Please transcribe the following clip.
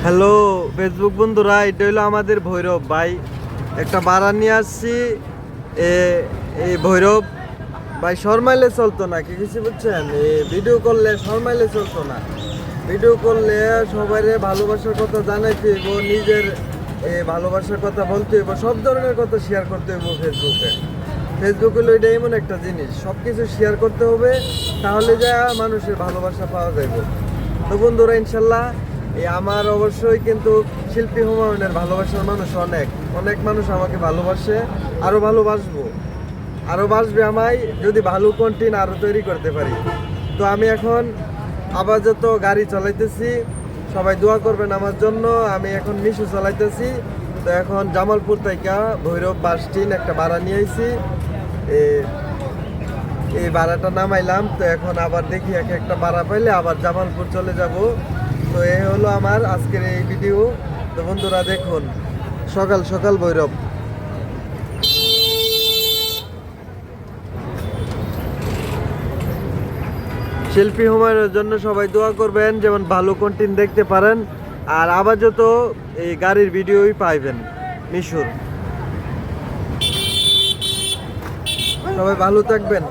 Hello Facebook বন্ধুরা, এটা হলো আমাদের ভৈরব ভাই। একটা ভাড়া নিয়ে আসছি। এই ভৈরব ভাই শর্মাইলে চলতো না, কি কিছু বুঝছেন? ভিডিও করলে শর্মাইলে চলতো না। ভিডিও করলে সবাই ভালোবাসার কথা জানাইতে হইব, নিজের ভালোবাসার কথা বলতে হইব, সব ধরনের কথা শেয়ার করতে হইব ফেসবুকে। ফেসবুক হলো এটা এমন একটা জিনিস, সব কিছু শেয়ার করতে হবে, তাহলে যা মানুষের ভালোবাসা পাওয়া যাবে। তো বন্ধুরা, ইনশাল্লাহ আমার অবশ্যই কিন্তু শিল্পী হুমায়ুনের ভালোবাসার মানুষ অনেক অনেক মানুষ আমাকে ভালোবাসে, আরও ভালোবাসবো, আরও বাসবে আমায় যদি ভালো কন্টেন্ট আরও তৈরি করতে পারি। তো আমি এখন আপাতত গাড়ি চালাইতেছি, সবাই দোয়া করবেন আমার জন্য। আমি এখন মিশু চালাইতেছি। তো এখন জামালপুর থেকে ভৈরব বাস স্ট্যান্ড একটা ভাড়া নিয়ে আইছি, এই ভাড়াটা নামাইলাম। তো এখন আবার দেখি একটা ভাড়া পাইলে আবার জামালপুর চলে যাব। তো এই হলো আমার আজকের এই ভিডিও। তো বন্ধুরা দেখুন, সকাল সকাল ভৈরব। শিল্পী হুমায়ুনের জন্য সবাই দোয়া করবেন, যেমন ভালো কন্টেন্ট দেখতে পারেন, আর আবার যত এই গাড়ির ভিডিওই পাইবেন মিশুর। সবাই ভালো থাকবেন।